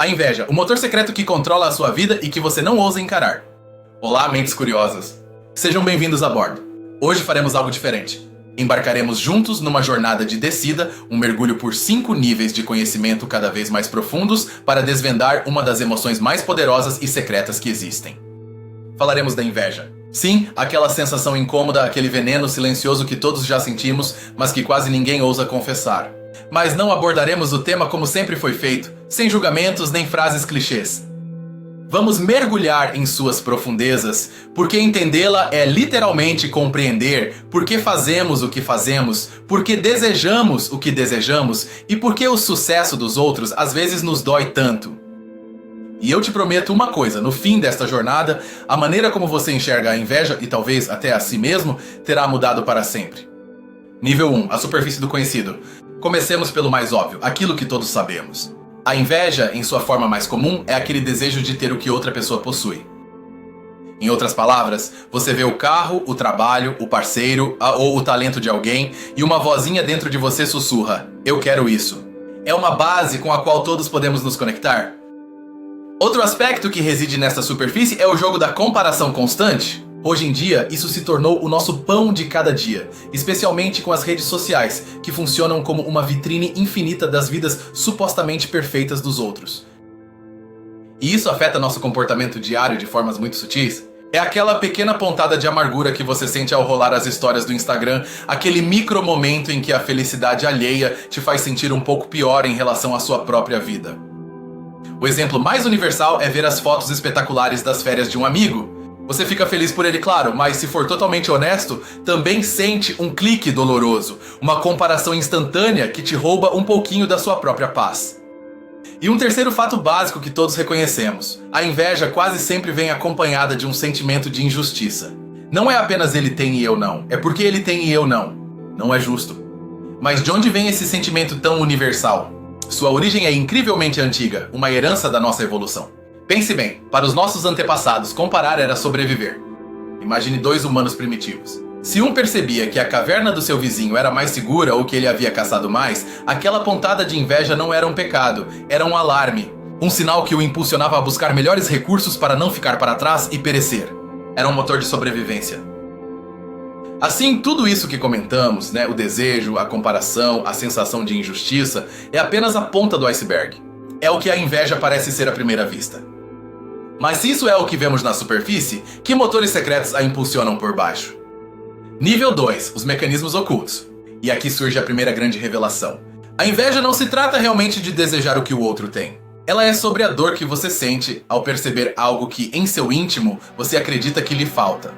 A inveja, o motor secreto que controla a sua vida e que você não ousa encarar. Olá, mentes curiosas. Sejam bem-vindos a bordo. Hoje faremos algo diferente. Embarcaremos juntos numa jornada de descida, um mergulho por 5 níveis de conhecimento cada vez mais profundos para desvendar uma das emoções mais poderosas e secretas que existem. Falaremos da inveja. Sim, aquela sensação incômoda, aquele veneno silencioso que todos já sentimos, mas que quase ninguém ousa confessar. Mas não abordaremos o tema como sempre foi feito, sem julgamentos nem frases clichês. Vamos mergulhar em suas profundezas, porque entendê-la é literalmente compreender por que fazemos o que fazemos, por que desejamos o que desejamos e por que o sucesso dos outros às vezes nos dói tanto. E eu te prometo uma coisa, no fim desta jornada, a maneira como você enxerga a inveja, e talvez até a si mesmo, terá mudado para sempre. Nível 1, a superfície do conhecido. Comecemos pelo mais óbvio, aquilo que todos sabemos. A inveja, em sua forma mais comum, é aquele desejo de ter o que outra pessoa possui. Em outras palavras, você vê o carro, o trabalho, o parceiro ou o talento de alguém e uma vozinha dentro de você sussurra: eu quero isso. É uma base com a qual todos podemos nos conectar? Outro aspecto que reside nesta superfície é o jogo da comparação constante. Hoje em dia, isso se tornou o nosso pão de cada dia, especialmente com as redes sociais, que funcionam como uma vitrine infinita das vidas supostamente perfeitas dos outros. E isso afeta nosso comportamento diário de formas muito sutis? É aquela pequena pontada de amargura que você sente ao rolar as histórias do Instagram, aquele micro momento em que a felicidade alheia te faz sentir um pouco pior em relação à sua própria vida. O exemplo mais universal é ver as fotos espetaculares das férias de um amigo. Você fica feliz por ele, claro, mas se for totalmente honesto, também sente um clique doloroso, uma comparação instantânea que te rouba um pouquinho da sua própria paz. E um terceiro fato básico que todos reconhecemos: a inveja quase sempre vem acompanhada de um sentimento de injustiça. Não é apenas ele tem e eu não, é porque ele tem e eu não. Não é justo. Mas de onde vem esse sentimento tão universal? Sua origem é incrivelmente antiga, uma herança da nossa evolução. Pense bem, para os nossos antepassados, comparar era sobreviver. Imagine 2 humanos primitivos. Se um percebia que a caverna do seu vizinho era mais segura ou que ele havia caçado mais, aquela pontada de inveja não era um pecado, era um alarme. Um sinal que o impulsionava a buscar melhores recursos para não ficar para trás e perecer. Era um motor de sobrevivência. Assim, tudo isso que comentamos, o desejo, a comparação, a sensação de injustiça, é apenas a ponta do iceberg. É o que a inveja parece ser à primeira vista. Mas se isso é o que vemos na superfície, que motores secretos a impulsionam por baixo? Nível 2, os mecanismos ocultos. E aqui surge a primeira grande revelação. A inveja não se trata realmente de desejar o que o outro tem. Ela é sobre a dor que você sente ao perceber algo que, em seu íntimo, você acredita que lhe falta.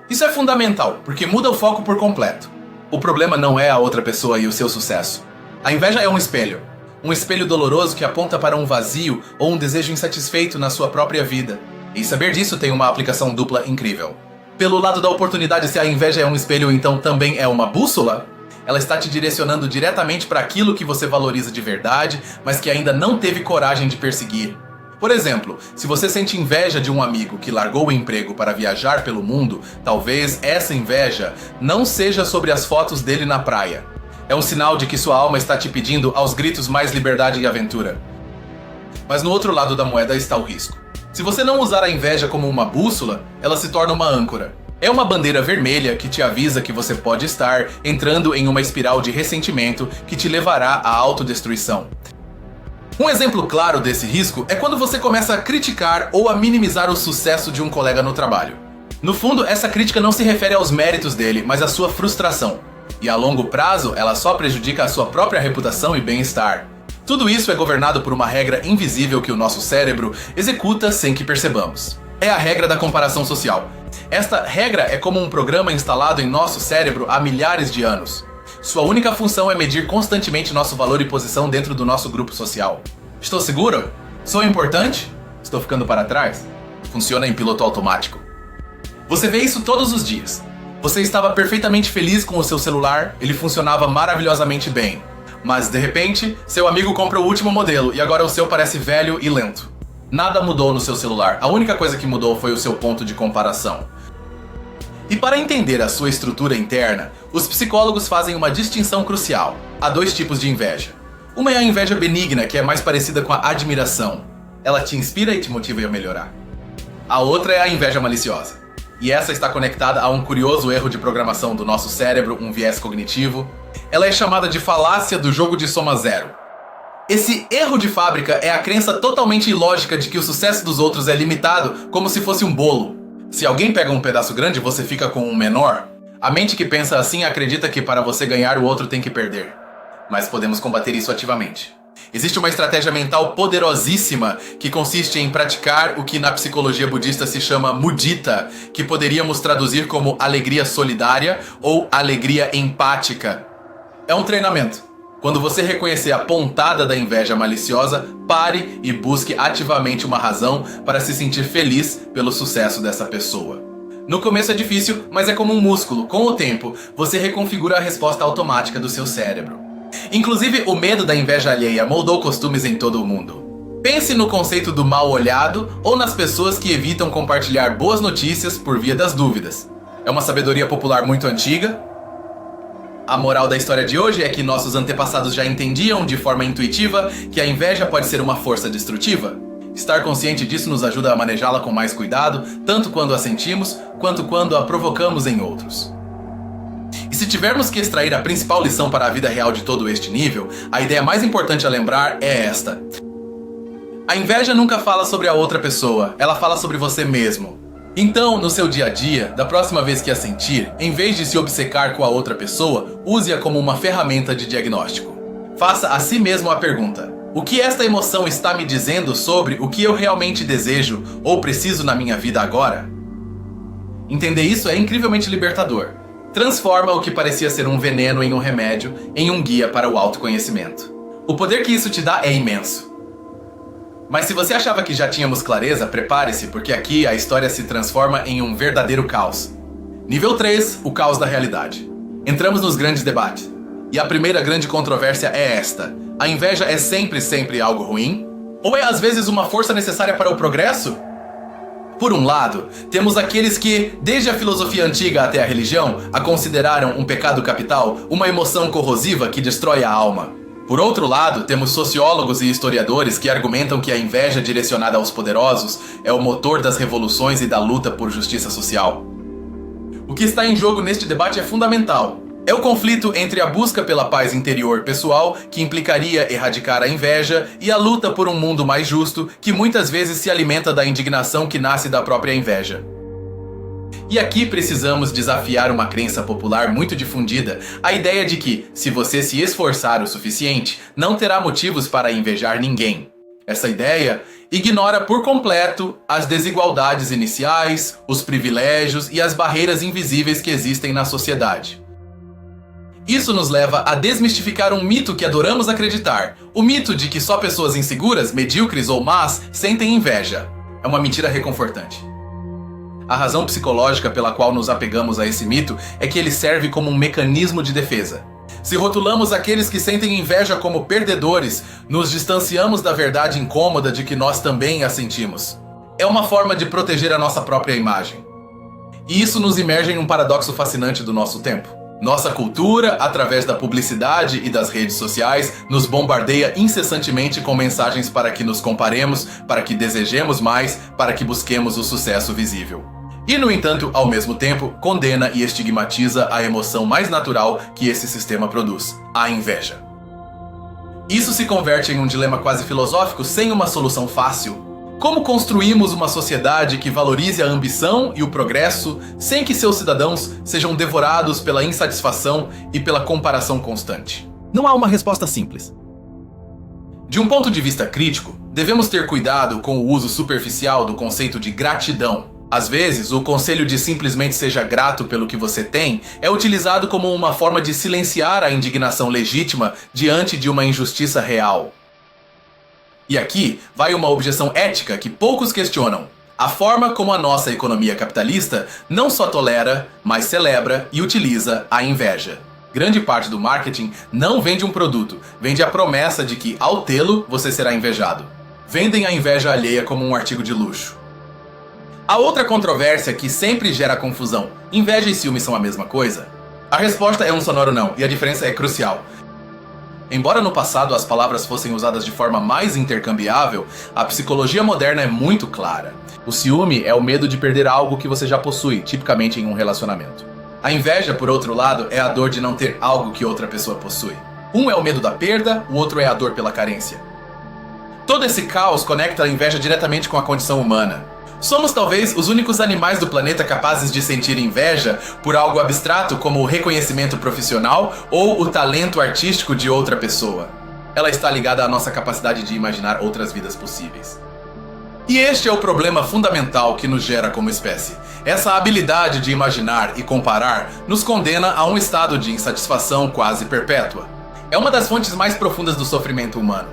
Isso é fundamental, porque muda o foco por completo. O problema não é a outra pessoa e o seu sucesso. A inveja é um espelho. Um espelho doloroso que aponta para um vazio ou um desejo insatisfeito na sua própria vida. E saber disso tem uma aplicação dupla incrível. Pelo lado da oportunidade, se a inveja é um espelho, então também é uma bússola? Ela está te direcionando diretamente para aquilo que você valoriza de verdade, mas que ainda não teve coragem de perseguir. Por exemplo, se você sente inveja de um amigo que largou o emprego para viajar pelo mundo, talvez essa inveja não seja sobre as fotos dele na praia. É um sinal de que sua alma está te pedindo aos gritos mais liberdade e aventura. Mas no outro lado da moeda está o risco. Se você não usar a inveja como uma bússola, ela se torna uma âncora. É uma bandeira vermelha que te avisa que você pode estar entrando em uma espiral de ressentimento que te levará à autodestruição. Um exemplo claro desse risco é quando você começa a criticar ou a minimizar o sucesso de um colega no trabalho. No fundo, essa crítica não se refere aos méritos dele, mas à sua frustração. E a longo prazo, ela só prejudica a sua própria reputação e bem-estar. Tudo isso é governado por uma regra invisível que o nosso cérebro executa sem que percebamos. É a regra da comparação social. Esta regra é como um programa instalado em nosso cérebro há milhares de anos. Sua única função é medir constantemente nosso valor e posição dentro do nosso grupo social. Estou seguro? Sou importante? Estou ficando para trás? Funciona em piloto automático. Você vê isso todos os dias. Você estava perfeitamente feliz com o seu celular, ele funcionava maravilhosamente bem. Mas, de repente, seu amigo compra o último modelo e agora o seu parece velho e lento. Nada mudou no seu celular, a única coisa que mudou foi o seu ponto de comparação. E para entender a sua estrutura interna, os psicólogos fazem uma distinção crucial. Há 2 tipos de inveja. Uma é a inveja benigna, que é mais parecida com a admiração. Ela te inspira e te motiva a melhorar. A outra é a inveja maliciosa. E essa está conectada a um curioso erro de programação do nosso cérebro, um viés cognitivo. Ela é chamada de falácia do jogo de soma zero. Esse erro de fábrica é a crença totalmente ilógica de que o sucesso dos outros é limitado como se fosse um bolo. Se alguém pega um pedaço grande, você fica com um menor. A mente que pensa assim acredita que para você ganhar o outro tem que perder. Mas podemos combater isso ativamente. Existe uma estratégia mental poderosíssima que consiste em praticar o que na psicologia budista se chama mudita, que poderíamos traduzir como alegria solidária ou alegria empática. É um treinamento. Quando você reconhecer a pontada da inveja maliciosa, pare e busque ativamente uma razão para se sentir feliz pelo sucesso dessa pessoa. No começo é difícil, mas é como um músculo. Com o tempo, você reconfigura a resposta automática do seu cérebro. Inclusive, o medo da inveja alheia moldou costumes em todo o mundo. Pense no conceito do mal olhado ou nas pessoas que evitam compartilhar boas notícias por via das dúvidas. É uma sabedoria popular muito antiga. A moral da história de hoje é que nossos antepassados já entendiam de forma intuitiva que a inveja pode ser uma força destrutiva. Estar consciente disso nos ajuda a manejá-la com mais cuidado, tanto quando a sentimos, quanto quando a provocamos em outros. E se tivermos que extrair a principal lição para a vida real de todo este nível, a ideia mais importante a lembrar é esta. A inveja nunca fala sobre a outra pessoa, ela fala sobre você mesmo. Então, no seu dia a dia, da próxima vez que a sentir, em vez de se obcecar com a outra pessoa, use-a como uma ferramenta de diagnóstico. Faça a si mesmo a pergunta: o que esta emoção está me dizendo sobre o que eu realmente desejo ou preciso na minha vida agora? Entender isso é incrivelmente libertador. Transforma o que parecia ser um veneno em um remédio, em um guia para o autoconhecimento. O poder que isso te dá é imenso. Mas se você achava que já tínhamos clareza, prepare-se, porque aqui a história se transforma em um verdadeiro caos. Nível 3, o caos da realidade. Entramos nos grandes debates. E a primeira grande controvérsia é esta: a inveja é sempre algo ruim? Ou é às vezes uma força necessária para o progresso? Por um lado, temos aqueles que, desde a filosofia antiga até a religião, a consideraram um pecado capital, uma emoção corrosiva que destrói a alma. Por outro lado, temos sociólogos e historiadores que argumentam que a inveja direcionada aos poderosos é o motor das revoluções e da luta por justiça social. O que está em jogo neste debate é fundamental. É o conflito entre a busca pela paz interior pessoal, que implicaria erradicar a inveja, e a luta por um mundo mais justo, que muitas vezes se alimenta da indignação que nasce da própria inveja. E aqui precisamos desafiar uma crença popular muito difundida, a ideia de que, se você se esforçar o suficiente, não terá motivos para invejar ninguém. Essa ideia ignora por completo as desigualdades iniciais, os privilégios e as barreiras invisíveis que existem na sociedade. Isso nos leva a desmistificar um mito que adoramos acreditar, o mito de que só pessoas inseguras, medíocres ou más sentem inveja. É uma mentira reconfortante. A razão psicológica pela qual nos apegamos a esse mito é que ele serve como um mecanismo de defesa. Se rotulamos aqueles que sentem inveja como perdedores, nos distanciamos da verdade incômoda de que nós também a sentimos. É uma forma de proteger a nossa própria imagem. E isso nos imerge em um paradoxo fascinante do nosso tempo. Nossa cultura, através da publicidade e das redes sociais, nos bombardeia incessantemente com mensagens para que nos comparemos, para que desejemos mais, para que busquemos o sucesso visível. E, no entanto, ao mesmo tempo, condena e estigmatiza a emoção mais natural que esse sistema produz, a inveja. Isso se converte em um dilema quase filosófico sem uma solução fácil. Como construímos uma sociedade que valorize a ambição e o progresso sem que seus cidadãos sejam devorados pela insatisfação e pela comparação constante? Não há uma resposta simples. De um ponto de vista crítico, devemos ter cuidado com o uso superficial do conceito de gratidão. Às vezes, o conselho de simplesmente seja grato pelo que você tem é utilizado como uma forma de silenciar a indignação legítima diante de uma injustiça real. E aqui vai uma objeção ética que poucos questionam. A forma como a nossa economia capitalista não só tolera, mas celebra e utiliza a inveja. Grande parte do marketing não vende um produto, vende a promessa de que, ao tê-lo, você será invejado. Vendem a inveja alheia como um artigo de luxo. A outra controvérsia que sempre gera confusão: inveja e ciúme são a mesma coisa? A resposta é um sonoro não, e a diferença é crucial. Embora no passado as palavras fossem usadas de forma mais intercambiável, a psicologia moderna é muito clara. O ciúme é o medo de perder algo que você já possui, tipicamente em um relacionamento. A inveja, por outro lado, é a dor de não ter algo que outra pessoa possui. Um é o medo da perda, o outro é a dor pela carência. Todo esse caos conecta a inveja diretamente com a condição humana. Somos talvez os únicos animais do planeta capazes de sentir inveja por algo abstrato como o reconhecimento profissional ou o talento artístico de outra pessoa. Ela está ligada à nossa capacidade de imaginar outras vidas possíveis. E este é o problema fundamental que nos gera como espécie. Essa habilidade de imaginar e comparar nos condena a um estado de insatisfação quase perpétua. É uma das fontes mais profundas do sofrimento humano.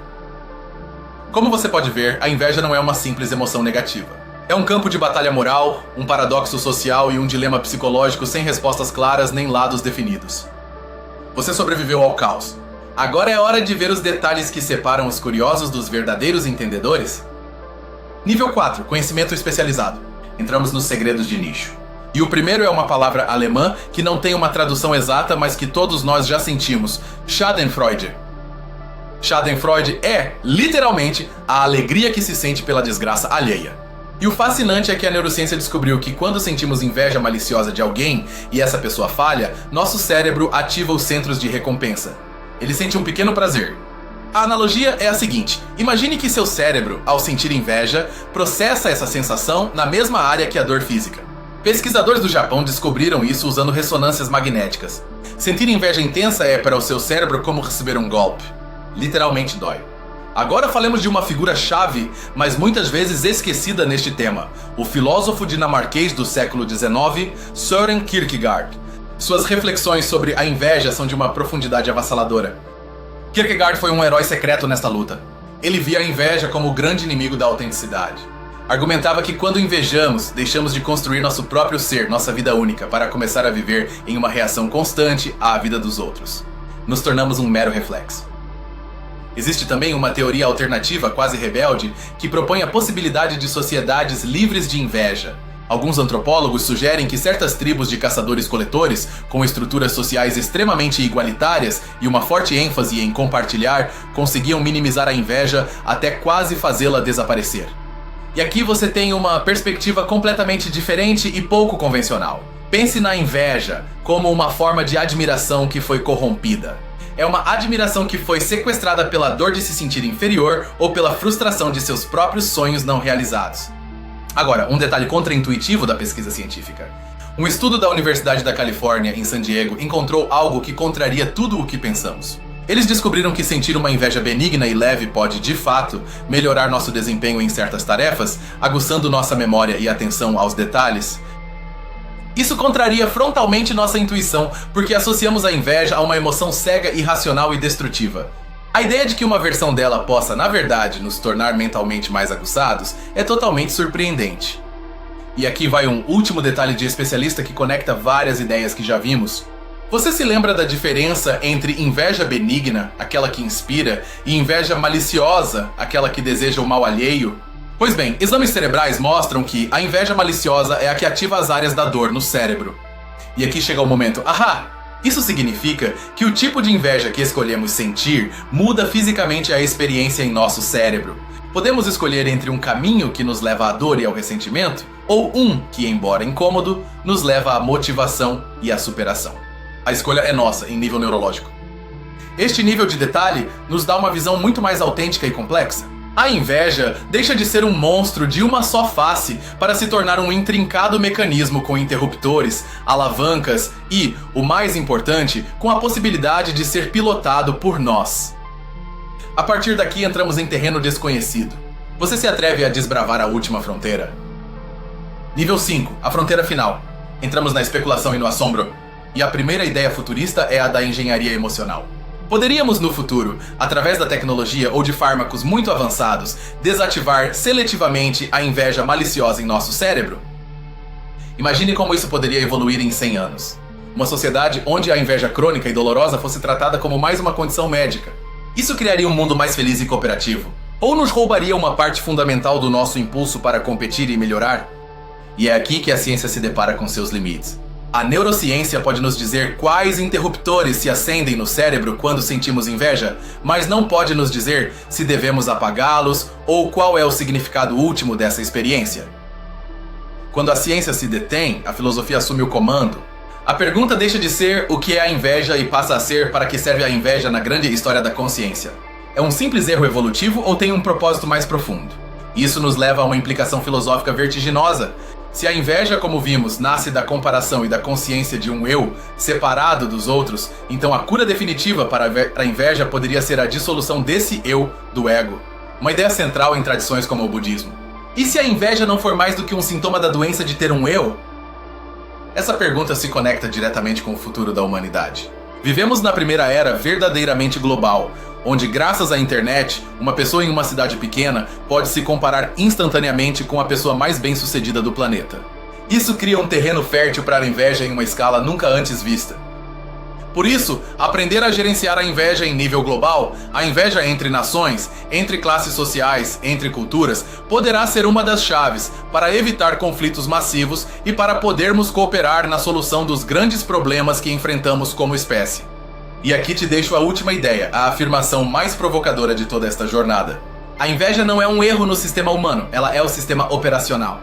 Como você pode ver, a inveja não é uma simples emoção negativa. É um campo de batalha moral, um paradoxo social e um dilema psicológico sem respostas claras nem lados definidos. Você sobreviveu ao caos. Agora é hora de ver os detalhes que separam os curiosos dos verdadeiros entendedores? Nível 4. Conhecimento especializado. Entramos nos segredos de nicho. E o primeiro é uma palavra alemã que não tem uma tradução exata, mas que todos nós já sentimos. Schadenfreude. Schadenfreude é, literalmente, a alegria que se sente pela desgraça alheia. E o fascinante é que a neurociência descobriu que quando sentimos inveja maliciosa de alguém e essa pessoa falha, nosso cérebro ativa os centros de recompensa. Ele sente um pequeno prazer. A analogia é a seguinte: imagine que seu cérebro, ao sentir inveja, processa essa sensação na mesma área que a dor física. Pesquisadores do Japão descobriram isso usando ressonâncias magnéticas. Sentir inveja intensa é para o seu cérebro como receber um golpe. Literalmente dói. Agora falemos de uma figura-chave, mas muitas vezes esquecida neste tema, o filósofo dinamarquês do século XIX, Søren Kierkegaard. Suas reflexões sobre a inveja são de uma profundidade avassaladora. Kierkegaard foi um herói secreto nesta luta. Ele via a inveja como o grande inimigo da autenticidade. Argumentava que quando invejamos, deixamos de construir nosso próprio ser, nossa vida única, para começar a viver em uma reação constante à vida dos outros. Nos tornamos um mero reflexo. Existe também uma teoria alternativa, quase rebelde, que propõe a possibilidade de sociedades livres de inveja. Alguns antropólogos sugerem que certas tribos de caçadores-coletores, com estruturas sociais extremamente igualitárias e uma forte ênfase em compartilhar, conseguiam minimizar a inveja até quase fazê-la desaparecer. E aqui você tem uma perspectiva completamente diferente e pouco convencional. Pense na inveja como uma forma de admiração que foi corrompida. É uma admiração que foi sequestrada pela dor de se sentir inferior ou pela frustração de seus próprios sonhos não realizados. Agora, um detalhe contraintuitivo da pesquisa científica. Um estudo da Universidade da Califórnia, em San Diego, encontrou algo que contraria tudo o que pensamos. Eles descobriram que sentir uma inveja benigna e leve pode, de fato, melhorar nosso desempenho em certas tarefas, aguçando nossa memória e atenção aos detalhes. Isso contraria frontalmente nossa intuição, porque associamos a inveja a uma emoção cega, irracional e destrutiva. A ideia de que uma versão dela possa, na verdade, nos tornar mentalmente mais aguçados é totalmente surpreendente. E aqui vai um último detalhe de especialista que conecta várias ideias que já vimos. Você se lembra da diferença entre inveja benigna, aquela que inspira, e inveja maliciosa, aquela que deseja o mal alheio? Pois bem, exames cerebrais mostram que a inveja maliciosa é a que ativa as áreas da dor no cérebro. E aqui chega o momento, ahá! Isso significa que o tipo de inveja que escolhemos sentir muda fisicamente a experiência em nosso cérebro. Podemos escolher entre um caminho que nos leva à dor e ao ressentimento, ou um que, embora incômodo, nos leva à motivação e à superação. A escolha é nossa, em nível neurológico. Este nível de detalhe nos dá uma visão muito mais autêntica e complexa. A inveja deixa de ser um monstro de uma só face para se tornar um intrincado mecanismo com interruptores, alavancas e, o mais importante, com a possibilidade de ser pilotado por nós. A partir daqui entramos em terreno desconhecido. Você se atreve a desbravar a última fronteira? Nível 5, a fronteira final. Entramos na especulação e no assombro. E a primeira ideia futurista é a da engenharia emocional. Poderíamos, no futuro, através da tecnologia ou de fármacos muito avançados, desativar seletivamente a inveja maliciosa em nosso cérebro? Imagine como isso poderia evoluir em 100 anos. Uma sociedade onde a inveja crônica e dolorosa fosse tratada como mais uma condição médica. Isso criaria um mundo mais feliz e cooperativo? Ou nos roubaria uma parte fundamental do nosso impulso para competir e melhorar? E é aqui que a ciência se depara com seus limites. A neurociência pode nos dizer quais interruptores se acendem no cérebro quando sentimos inveja, mas não pode nos dizer se devemos apagá-los ou qual é o significado último dessa experiência. Quando a ciência se detém, a filosofia assume o comando. A pergunta deixa de ser o que é a inveja e passa a ser para que serve a inveja na grande história da consciência. É um simples erro evolutivo ou tem um propósito mais profundo? Isso nos leva a uma implicação filosófica vertiginosa. Se a inveja, como vimos, nasce da comparação e da consciência de um eu separado dos outros, então a cura definitiva para a inveja poderia ser a dissolução desse eu do ego. Uma ideia central em tradições como o budismo. E se a inveja não for mais do que um sintoma da doença de ter um eu? Essa pergunta se conecta diretamente com o futuro da humanidade. Vivemos na primeira era verdadeiramente global, onde graças à internet, uma pessoa em uma cidade pequena pode se comparar instantaneamente com a pessoa mais bem-sucedida do planeta. Isso cria um terreno fértil para a inveja em uma escala nunca antes vista. Por isso, aprender a gerenciar a inveja em nível global, a inveja entre nações, entre classes sociais, entre culturas, poderá ser uma das chaves para evitar conflitos massivos e para podermos cooperar na solução dos grandes problemas que enfrentamos como espécie. E aqui te deixo a última ideia, a afirmação mais provocadora de toda esta jornada. A inveja não é um erro no sistema humano, ela é o sistema operacional.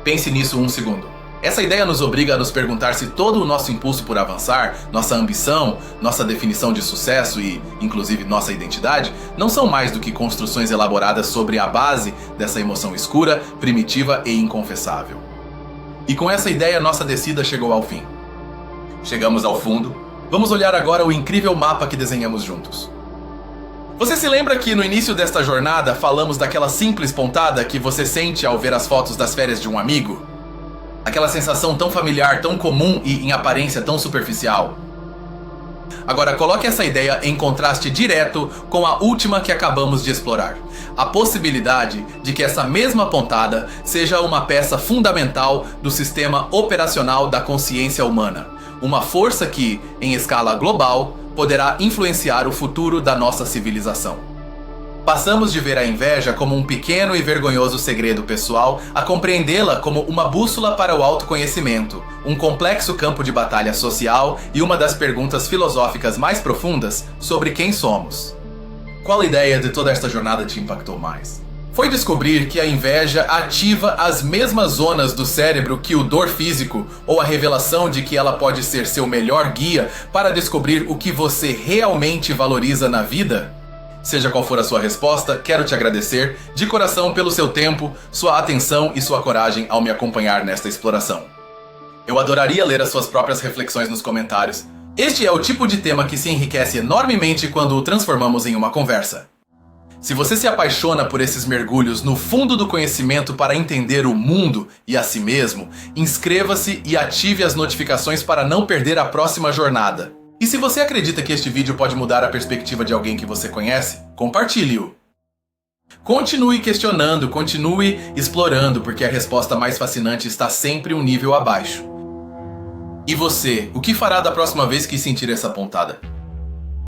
Pense nisso um segundo. Essa ideia nos obriga a nos perguntar se todo o nosso impulso por avançar, nossa ambição, nossa definição de sucesso e, inclusive, nossa identidade, não são mais do que construções elaboradas sobre a base dessa emoção escura, primitiva e inconfessável. E com essa ideia, nossa descida chegou ao fim. Chegamos ao fundo. Vamos olhar agora o incrível mapa que desenhamos juntos. Você se lembra que no início desta jornada falamos daquela simples pontada que você sente ao ver as fotos das férias de um amigo? Aquela sensação tão familiar, tão comum e em aparência tão superficial. Agora coloque essa ideia em contraste direto com a última que acabamos de explorar. A possibilidade de que essa mesma pontada seja uma peça fundamental do sistema operacional da consciência humana. Uma força que, em escala global, poderá influenciar o futuro da nossa civilização. Passamos de ver a inveja como um pequeno e vergonhoso segredo pessoal a compreendê-la como uma bússola para o autoconhecimento, um complexo campo de batalha social e uma das perguntas filosóficas mais profundas sobre quem somos. Qual ideia de toda esta jornada te impactou mais? Foi descobrir que a inveja ativa as mesmas zonas do cérebro que o dor físico ou a revelação de que ela pode ser seu melhor guia para descobrir o que você realmente valoriza na vida? Seja qual for a sua resposta, quero te agradecer de coração pelo seu tempo, sua atenção e sua coragem ao me acompanhar nesta exploração. Eu adoraria ler as suas próprias reflexões nos comentários. Este é o tipo de tema que se enriquece enormemente quando o transformamos em uma conversa. Se você se apaixona por esses mergulhos no fundo do conhecimento para entender o mundo e a si mesmo, inscreva-se e ative as notificações para não perder a próxima jornada. E se você acredita que este vídeo pode mudar a perspectiva de alguém que você conhece, compartilhe-o. Continue questionando, continue explorando, porque a resposta mais fascinante está sempre um nível abaixo. E você, o que fará da próxima vez que sentir essa pontada?